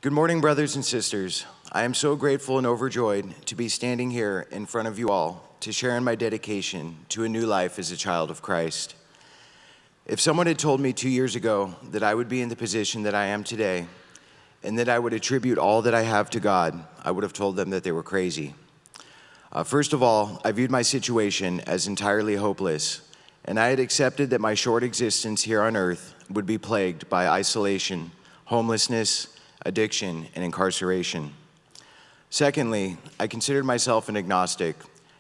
Good morning, brothers and sisters. I am so grateful and overjoyed to be standing here in front of you all to share in my dedication to a new life as a child of Christ. If someone had told me 2 years ago that I would be in the position that I am today and that I would attribute all that I have to God, I would have told them that they were crazy. First of all, I viewed my situation as entirely hopeless, and I had accepted that my short existence here on earth would be plagued by isolation, homelessness, addiction, and incarceration. Secondly, I considered myself an agnostic,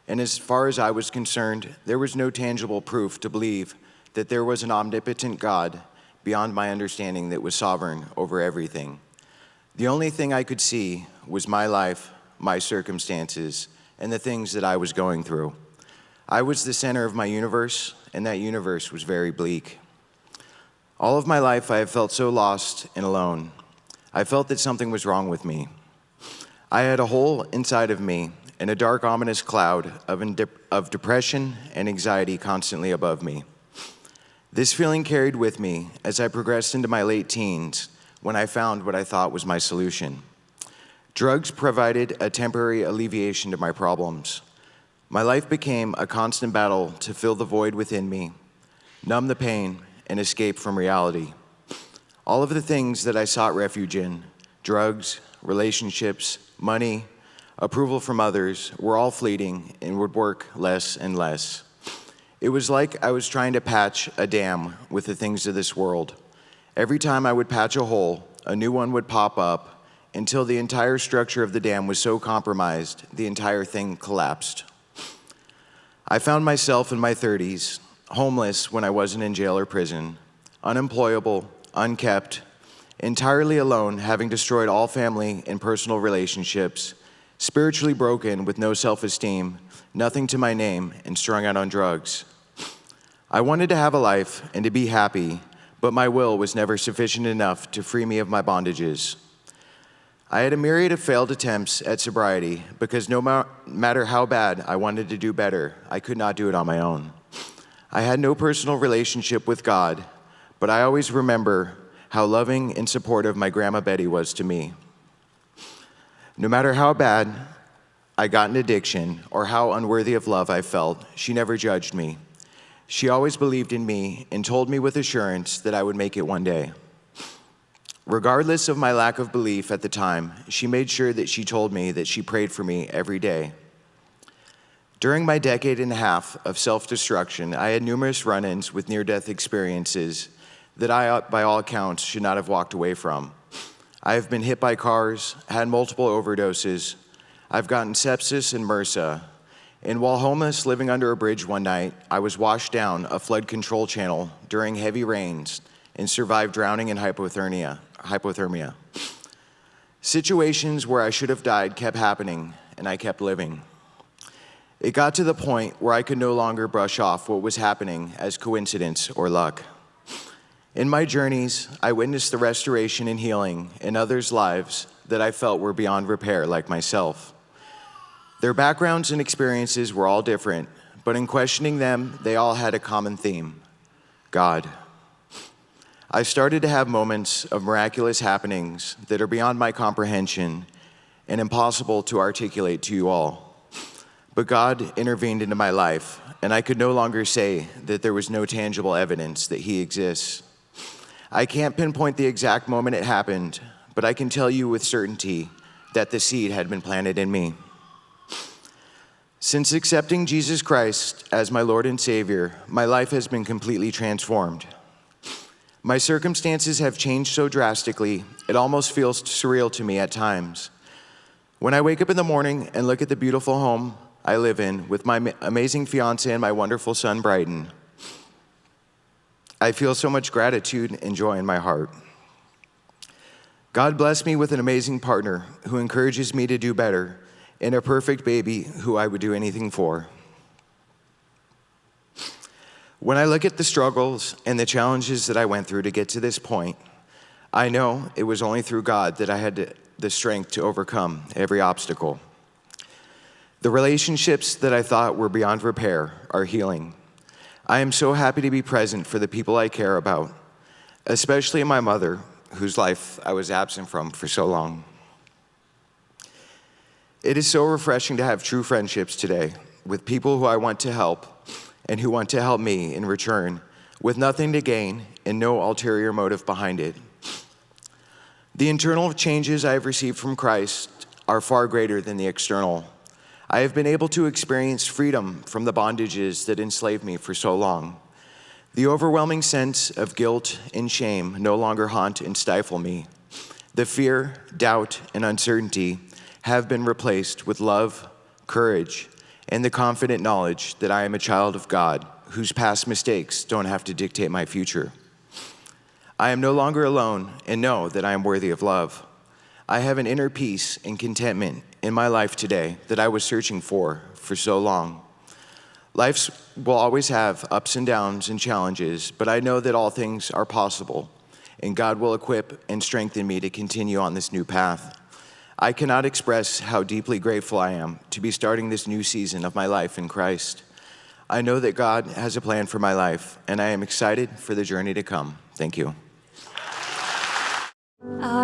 and as far as I was concerned, there was no tangible proof to believe that there was an omnipotent God beyond my understanding that was sovereign over everything. The only thing I could see was my life, my circumstances, and the things that I was going through. I was the center of my universe, and that universe was very bleak. All of my life, I have felt so lost and alone. I felt that something was wrong with me. I had a hole inside of me and a dark, ominous cloud of depression and anxiety constantly above me. This feeling carried with me as I progressed into my late teens when I found what I thought was my solution. Drugs provided a temporary alleviation to my problems. My life became a constant battle to fill the void within me, numb the pain, and escape from reality. All of the things that I sought refuge in, drugs, relationships, money, approval from others, were all fleeting and would work less and less. It was like I was trying to patch a dam with the things of this world. Every time I would patch a hole, a new one would pop up until the entire structure of the dam was so compromised, the entire thing collapsed. I found myself in my 30s, homeless when I wasn't in jail or prison, unemployable, unkept, entirely alone, having destroyed all family and personal relationships, spiritually broken with no self-esteem, nothing to my name, and strung out on drugs. I wanted to have a life and to be happy, but my will was never sufficient enough to free me of my bondages. I had a myriad of failed attempts at sobriety because no matter how bad I wanted to do better, I could not do it on my own. I had no personal relationship with God, but I always remember how loving and supportive my Grandma Betty was to me. No matter how bad I got an addiction or how unworthy of love I felt, she never judged me. She always believed in me and told me with assurance that I would make it one day. Regardless of my lack of belief at the time, she made sure that she told me that she prayed for me every day. During my decade and a half of self-destruction, I had numerous run-ins with near-death experiences that I, by all accounts, should not have walked away from. I have been hit by cars, had multiple overdoses, I've gotten sepsis and MRSA, and while homeless living under a bridge one night, I was washed down a flood control channel during heavy rains and survived drowning and hypothermia. Situations where I should have died kept happening, and I kept living. It got to the point where I could no longer brush off what was happening as coincidence or luck. In my journeys, I witnessed the restoration and healing in others' lives that I felt were beyond repair, like myself. Their backgrounds and experiences were all different, but in questioning them, they all had a common theme: God. I started to have moments of miraculous happenings that are beyond my comprehension and impossible to articulate to you all. But God intervened into my life, and I could no longer say that there was no tangible evidence that He exists. I can't pinpoint the exact moment it happened, but I can tell you with certainty that the seed had been planted in me. Since accepting Jesus Christ as my Lord and Savior, my life has been completely transformed. My circumstances have changed so drastically, it almost feels surreal to me at times. When I wake up in the morning and look at the beautiful home I live in with my amazing fiance and my wonderful son, Bryden, I feel so much gratitude and joy in my heart. God blessed me with an amazing partner who encourages me to do better and a perfect baby who I would do anything for. When I look at the struggles and the challenges that I went through to get to this point, I know it was only through God that I had the strength to overcome every obstacle. The relationships that I thought were beyond repair are healing. I am so happy to be present for the people I care about, especially my mother, whose life I was absent from for so long. It is so refreshing to have true friendships today with people who I want to help and who want to help me in return, with nothing to gain and no ulterior motive behind it. The internal changes I have received from Christ are far greater than the external. I have been able to experience freedom from the bondages that enslaved me for so long. The overwhelming sense of guilt and shame no longer haunt and stifle me. The fear, doubt, and uncertainty have been replaced with love, courage, and the confident knowledge that I am a child of God whose past mistakes don't have to dictate my future. I am no longer alone and know that I am worthy of love. I have an inner peace and contentment in my life today that I was searching for so long. Life will always have ups and downs and challenges, but I know that all things are possible, and God will equip and strengthen me to continue on this new path. I cannot express how deeply grateful I am to be starting this new season of my life in Christ. I know that God has a plan for my life, and I am excited for the journey to come. Thank you.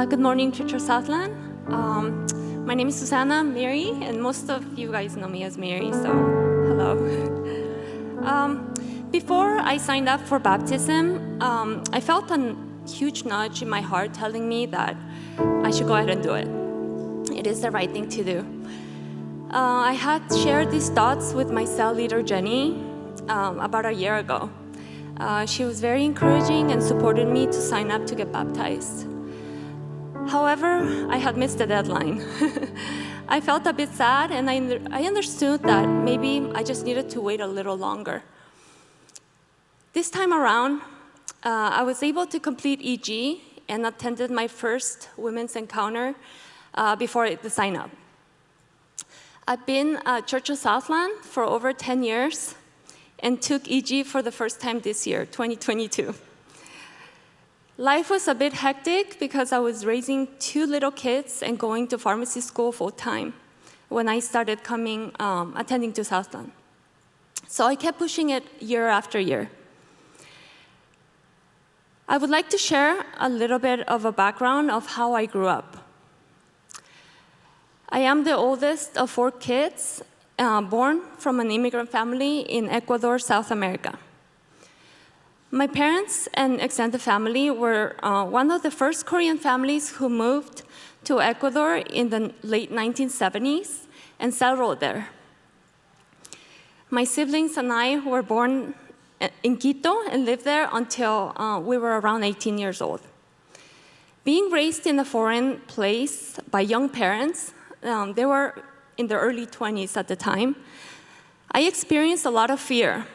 Good morning, Church of Southland. My name is Suzanna Miri, and most of you guys know me as Mary, so hello. Before I signed up for baptism, I felt a huge nudge in my heart telling me that I should go ahead and do it. It is the right thing to do. I had shared these thoughts with my cell leader, Jenny, about a year ago. She was very encouraging and supported me to sign up to get baptized. However, I had missed the deadline. I felt a bit sad, and I understood that maybe I just needed to wait a little longer. This time around, I was able to complete EG and attended my first women's encounter before the sign-up. I've been at Church of Southland for over 10 years and took EG for the first time this year, 2022. Life was a bit hectic because I was raising 2 little kids and going to pharmacy school full-time when I started attending to Southland. So I kept pushing it year after year. I would like to share a little bit of a background of how I grew up. I am the oldest of 4 kids, born from an immigrant family in Ecuador, South America. My parents and extended family were one of the first Korean families who moved to Ecuador in the late 1970s and settled there. My siblings and I were born in Quito and lived there until we were around 18 years old. Being raised in a foreign place by young parents, they were in their early 20s at the time, I experienced a lot of fear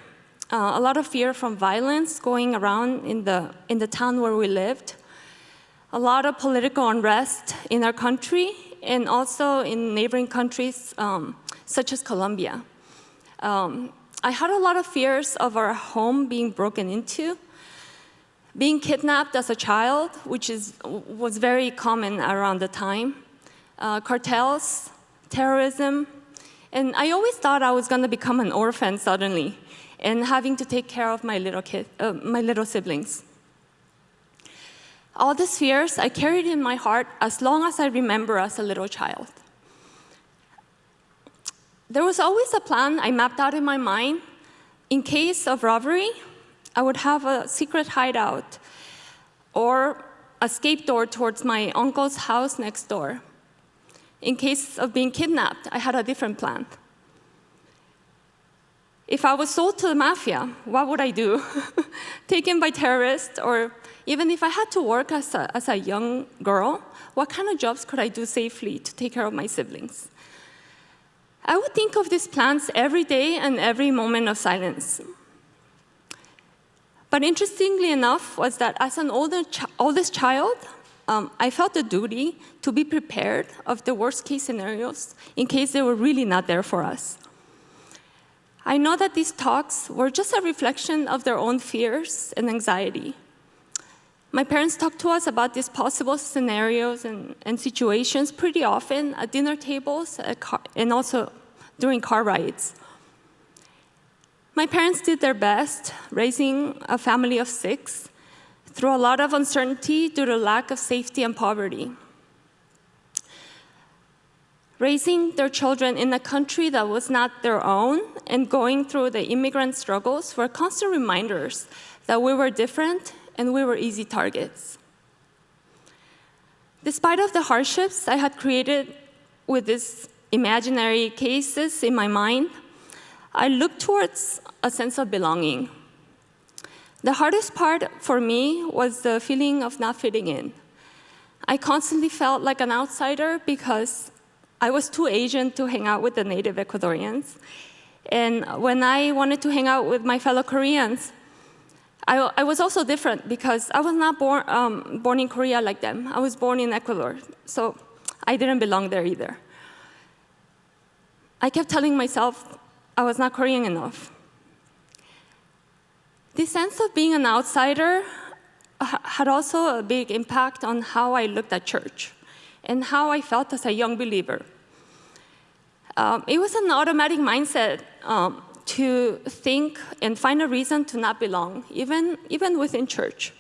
from violence going around in the town where we lived, a lot of political unrest in our country, and also in neighboring countries such as Colombia. I had a lot of fears of our home being broken into, being kidnapped as a child, which was very common around the time, cartels, terrorism, and I always thought I was going to become an orphan suddenly and having to take care of my little siblings. All these fears I carried in my heart as long as I remember as a little child. There was always a plan I mapped out in my mind. In case of robbery, I would have a secret hideout or a escape door towards my uncle's house next door. In case of being kidnapped, I had a different plan. If I was sold to the mafia, what would I do? Taken by terrorists, or even if I had to work as a young girl, what kind of jobs could I do safely to take care of my siblings? I would think of these plans every day and every moment of silence. But interestingly enough was that as an oldest child, I felt a duty to be prepared of the worst case scenarios in case they were really not there for us. I know that these talks were just a reflection of their own fears and anxiety. My parents talked to us about these possible scenarios and situations pretty often at dinner tables and also during car rides. My parents did their best, raising a family of 6, through a lot of uncertainty due to lack of safety and poverty. Raising their children in a country that was not their own and going through the immigrant struggles were constant reminders that we were different and we were easy targets. Despite of the hardships I had created with these imaginary cases in my mind, I looked towards a sense of belonging. The hardest part for me was the feeling of not fitting in. I constantly felt like an outsider because I was too Asian to hang out with the native Ecuadorians. And when I wanted to hang out with my fellow Koreans, I was also different because I was not born in Korea like them. I was born in Ecuador, so I didn't belong there either. I kept telling myself I was not Korean enough. This sense of being an outsider had also a big impact on how I looked at church and how I felt as a young believer. It was an automatic mindset to think and find a reason to not belong, even within church.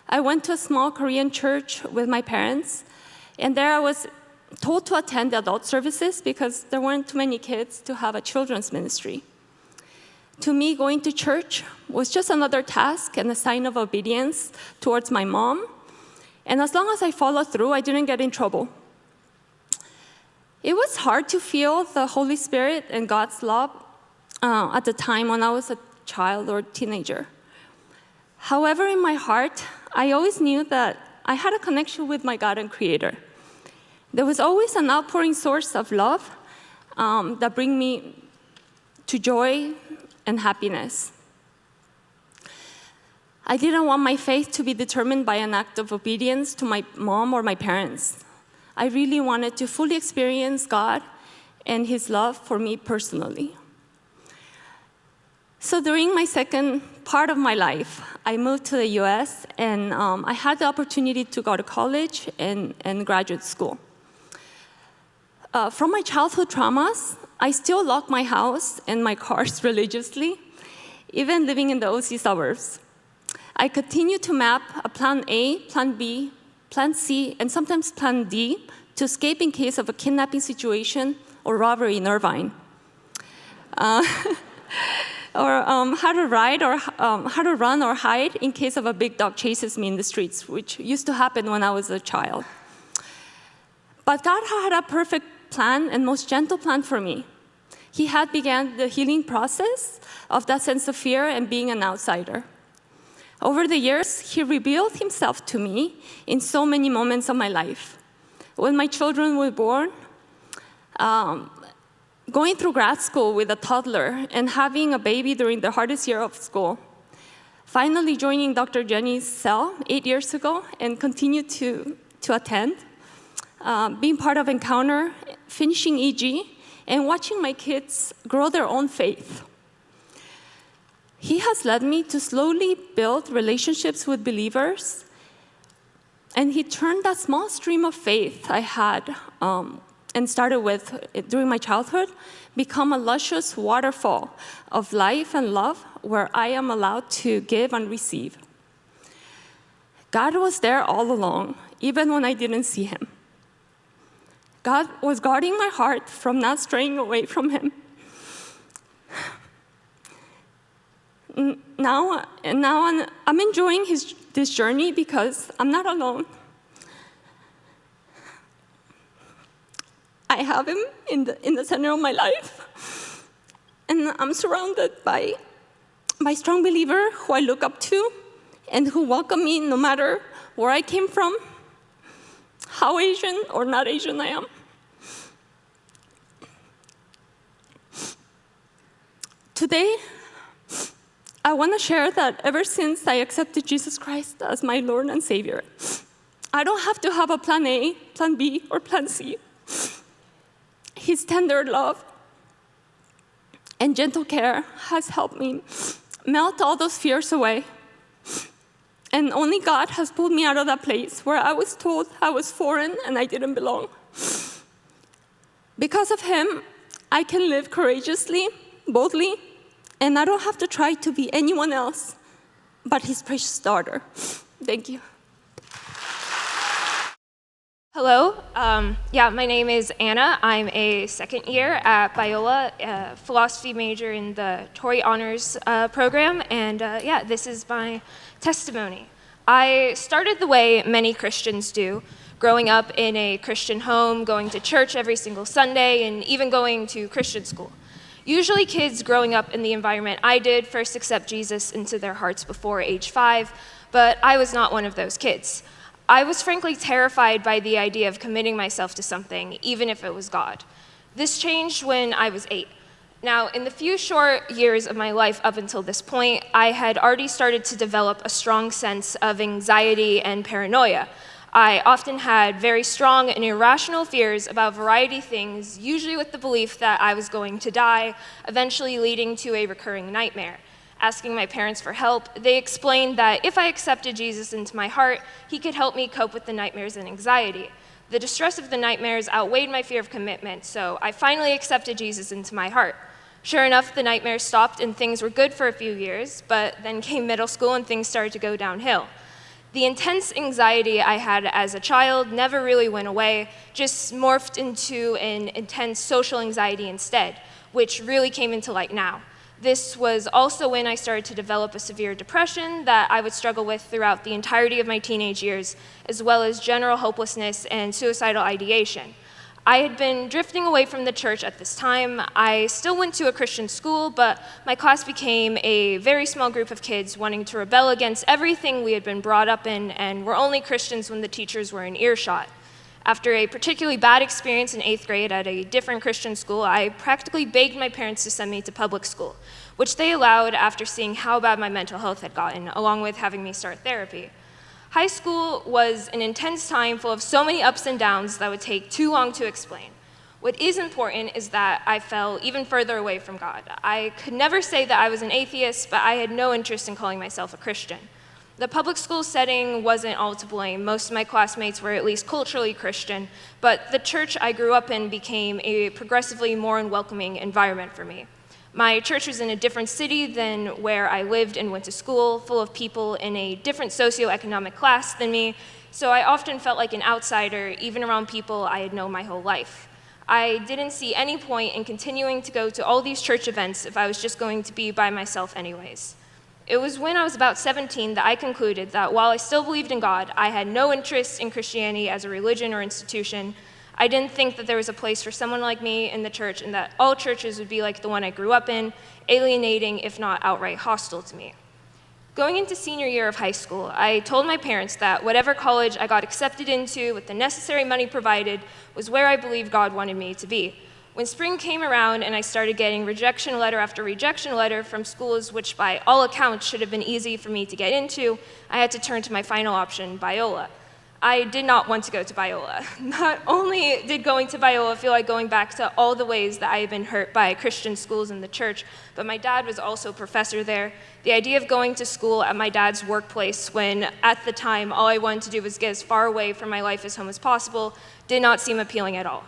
I went to a small Korean church with my parents, and there I was told to attend the adult services because there weren't too many kids to have a children's ministry. To me, going to church was just another task and a sign of obedience towards my mom. And as long as I followed through, I didn't get in trouble. It was hard to feel the Holy Spirit and God's love at the time when I was a child or teenager. However, in my heart, I always knew that I had a connection with my God and Creator. There was always an outpouring source of love that bring me to joy and happiness. I didn't want my faith to be determined by an act of obedience to my mom or my parents. I really wanted to fully experience God and His love for me personally. So during my second part of my life, I moved to the US, and I had the opportunity to go to college and graduate school. From my childhood traumas, I still lock my house and my cars religiously, even living in the OC suburbs. I continue to map a plan A, plan B, plan C, and sometimes plan D to escape in case of a kidnapping situation or robbery in Irvine. Or how to ride or how to run or hide in case of a big dog chases me in the streets, which used to happen when I was a child. But God had a perfect plan and most gentle plan for me. He had began the healing process of that sense of fear and being an outsider. Over the years, He revealed Himself to me in so many moments of my life. When my children were born, going through grad school with a toddler and having a baby during the hardest year of school, finally joining Dr. Jenny's cell 8 years ago and continue to attend, being part of Encounter, finishing EG, and watching my kids grow their own faith. He has led me to slowly build relationships with believers, and He turned that small stream of faith I had and started with during my childhood become a luscious waterfall of life and love where I am allowed to give and receive. God was there all along, even when I didn't see Him. God was guarding my heart from not straying away from Him. Now I'm enjoying this journey because I'm not alone. I have Him in the center of my life, and I'm surrounded by strong believers who I look up to and who welcome me no matter where I came from, how Asian or not Asian I am. Today, I want to share that ever since I accepted Jesus Christ as my Lord and Savior, I don't have to have a plan A, plan B, or plan C. His tender love and gentle care has helped me melt all those fears away. And only God has pulled me out of that place where I was told I was foreign and I didn't belong. Because of Him, I can live courageously, boldly, and I don't have to try to be anyone else but His precious daughter. Thank you. Hello. My name is Anna. I'm a second year at Biola, a philosophy major in the Torrey Honors program, and this is my testimony. I started the way many Christians do, growing up in a Christian home, going to church every single Sunday, and even going to Christian school. Usually kids growing up in the environment I did first accept Jesus into their hearts before age 5, but I was not one of those kids. I was frankly terrified by the idea of committing myself to something, even if it was God. This changed when I was 8. Now, in the few short years of my life up until this point, I had already started to develop a strong sense of anxiety and paranoia. I often had very strong and irrational fears about a variety of things, usually with the belief that I was going to die, eventually leading to a recurring nightmare. Asking my parents for help, they explained that if I accepted Jesus into my heart, he could help me cope with the nightmares and anxiety. The distress of the nightmares outweighed my fear of commitment, so I finally accepted Jesus into my heart. Sure enough, the nightmares stopped and things were good for a few years, but then came middle school and things started to go downhill. The intense anxiety I had as a child never really went away, just morphed into an intense social anxiety instead, which really came into light now. This was also when I started to develop a severe depression that I would struggle with throughout the entirety of my teenage years, as well as general hopelessness and suicidal ideation. I had been drifting away from the church at this time. I still went to a Christian school, but my class became a very small group of kids wanting to rebel against everything we had been brought up in and were only Christians when the teachers were in earshot. After a particularly bad experience in 8th grade at a different Christian school, I practically begged my parents to send me to public school, which they allowed after seeing how bad my mental health had gotten, along with having me start therapy. High school was an intense time full of so many ups and downs that would take too long to explain. What is important is that I fell even further away from God. I could never say that I was an atheist, but I had no interest in calling myself a Christian. The public school setting wasn't all to blame. Most of my classmates were at least culturally Christian, but the church I grew up in became a progressively more unwelcoming environment for me. My church was in a different city than where I lived and went to school, full of people in a different socioeconomic class than me, so I often felt like an outsider, even around people I had known my whole life. I didn't see any point in continuing to go to all these church events if I was just going to be by myself anyways. It was when I was about 17 that I concluded that while I still believed in God, I had no interest in Christianity as a religion or institution. I didn't think that there was a place for someone like me in the church and that all churches would be like the one I grew up in, alienating, if not outright hostile to me. Going into senior year of high school, I told my parents that whatever college I got accepted into with the necessary money provided was where I believed God wanted me to be. When spring came around and I started getting rejection letter after rejection letter from schools which by all accounts should have been easy for me to get into, I had to turn to my final option, Biola. I did not want to go to Biola. Not only did going to Biola feel like going back to all the ways that I had been hurt by Christian schools in the church, but my dad was also a professor there. The idea of going to school at my dad's workplace when, at the time, all I wanted to do was get as far away from my life as home as possible did not seem appealing at all.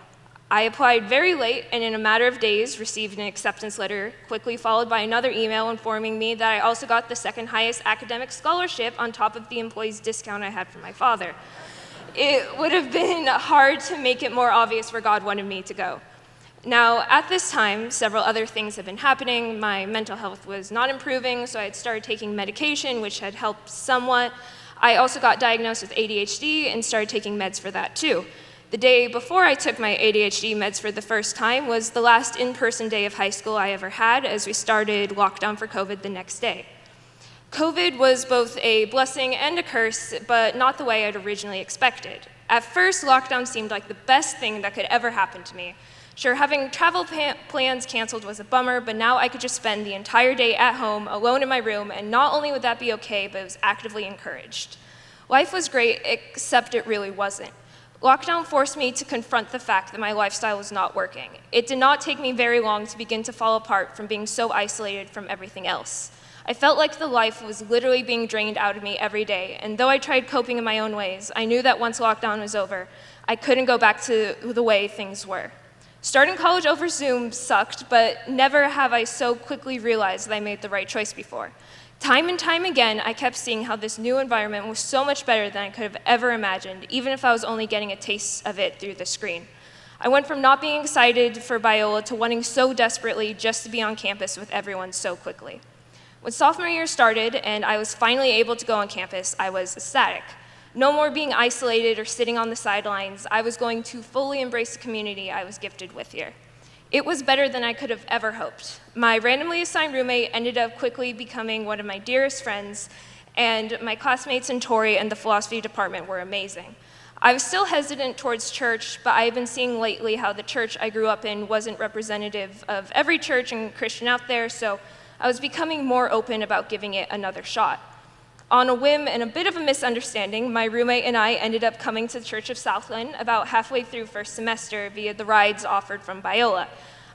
I applied very late and in a matter of days received an acceptance letter, quickly followed by another email informing me that I also got the second highest academic scholarship on top of the employee's discount I had from my father. It would have been hard to make it more obvious where God wanted me to go. Now, at this time, several other things had been happening. My mental health was not improving, so I had started taking medication, which had helped somewhat. I also got diagnosed with ADHD and started taking meds for that too. The day before I took my ADHD meds for the first time was the last in-person day of high school I ever had, as we started lockdown for COVID the next day. COVID was both a blessing and a curse, but not the way I'd originally expected. At first, lockdown seemed like the best thing that could ever happen to me. Sure, having travel plans canceled was a bummer, but now I could just spend the entire day at home, alone in my room, and not only would that be okay, but it was actively encouraged. Life was great, except it really wasn't. Lockdown forced me to confront the fact that my lifestyle was not working. It did not take me very long to begin to fall apart from being so isolated from everything else. I felt like the life was literally being drained out of me every day, and though I tried coping in my own ways, I knew that once lockdown was over, I couldn't go back to the way things were. Starting college over Zoom sucked, but never have I so quickly realized that I made the right choice before. Time and time again, I kept seeing how this new environment was so much better than I could have ever imagined, even if I was only getting a taste of it through the screen. I went from not being excited for Biola to wanting so desperately just to be on campus with everyone so quickly. When sophomore year started and I was finally able to go on campus, I was ecstatic. No more being isolated or sitting on the sidelines. I was going to fully embrace the community I was gifted with here. It was better than I could have ever hoped. My randomly assigned roommate ended up quickly becoming one of my dearest friends, and my classmates in Torrey and the philosophy department were amazing. I was still hesitant towards church, but I have been seeing lately how the church I grew up in wasn't representative of every church and Christian out there, so I was becoming more open about giving it another shot. On a whim and a bit of a misunderstanding, my roommate and I ended up coming to the Church of Southland about halfway through first semester via the rides offered from Biola.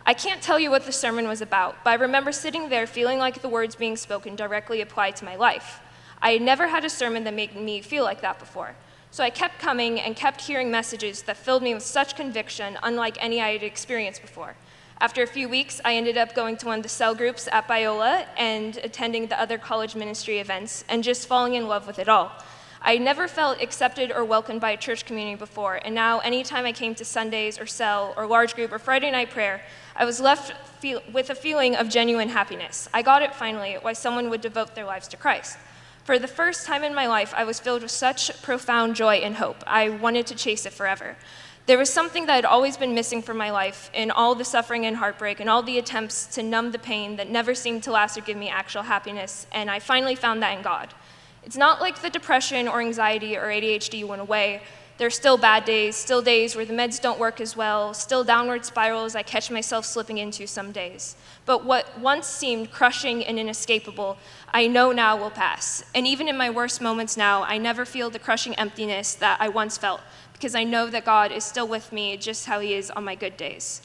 I can't tell you what the sermon was about, but I remember sitting there feeling like the words being spoken directly applied to my life. I had never had a sermon that made me feel like that before. So I kept coming and kept hearing messages that filled me with such conviction, unlike any I had experienced before. After a few weeks, I ended up going to one of the cell groups at Biola and attending the other college ministry events and just falling in love with it all. I never felt accepted or welcomed by a church community before, and now anytime I came to Sundays or cell or large group or Friday night prayer, I was left with a feeling of genuine happiness. I got it finally, why someone would devote their lives to Christ. For the first time in my life, I was filled with such profound joy and hope. I wanted to chase it forever. There was something that had always been missing from my life in all the suffering and heartbreak and all the attempts to numb the pain that never seemed to last or give me actual happiness, and I finally found that in God. It's not like the depression or anxiety or ADHD went away. There are still bad days, still days where the meds don't work as well, still downward spirals I catch myself slipping into some days. But what once seemed crushing and inescapable, I know now will pass. And even in my worst moments now, I never feel the crushing emptiness that I once felt, because I know that God is still with me just how he is on my good days.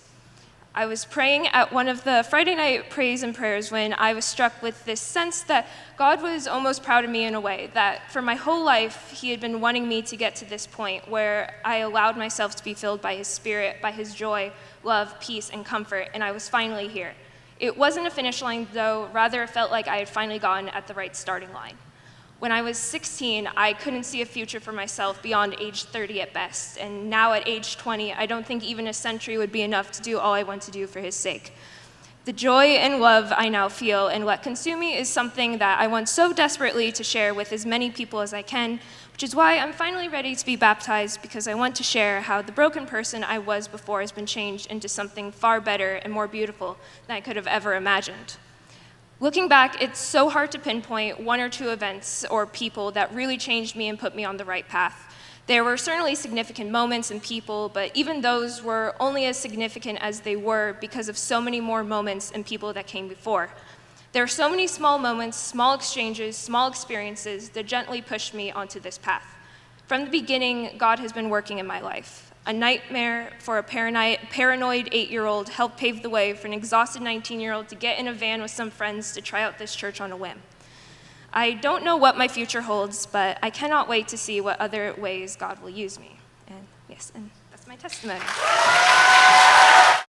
I was praying at one of the Friday night praise and prayers when I was struck with this sense that God was almost proud of me in a way, that for my whole life, he had been wanting me to get to this point where I allowed myself to be filled by his spirit, by his joy, love, peace, and comfort, and I was finally here. It wasn't a finish line, though, rather it felt like I had finally gotten at the right starting line. When I was 16, I couldn't see a future for myself beyond age 30 at best, and now at age 20, I don't think even a century would be enough to do all I want to do for his sake. The joy and love I now feel and let consume me is something that I want so desperately to share with as many people as I can, which is why I'm finally ready to be baptized, because I want to share how the broken person I was before has been changed into something far better and more beautiful than I could have ever imagined. Looking back, it's so hard to pinpoint one or two events or people that really changed me and put me on the right path. There were certainly significant moments and people, but even those were only as significant as they were because of so many more moments and people that came before. There are so many small moments, small exchanges, small experiences that gently pushed me onto this path. From the beginning, God has been working in my life. A nightmare for a paranoid 8-year-old helped pave the way for an exhausted 19-year-old to get in a van with some friends to try out this church on a whim. I don't know what my future holds, but I cannot wait to see what other ways God will use me. And yes, and that's my testimony.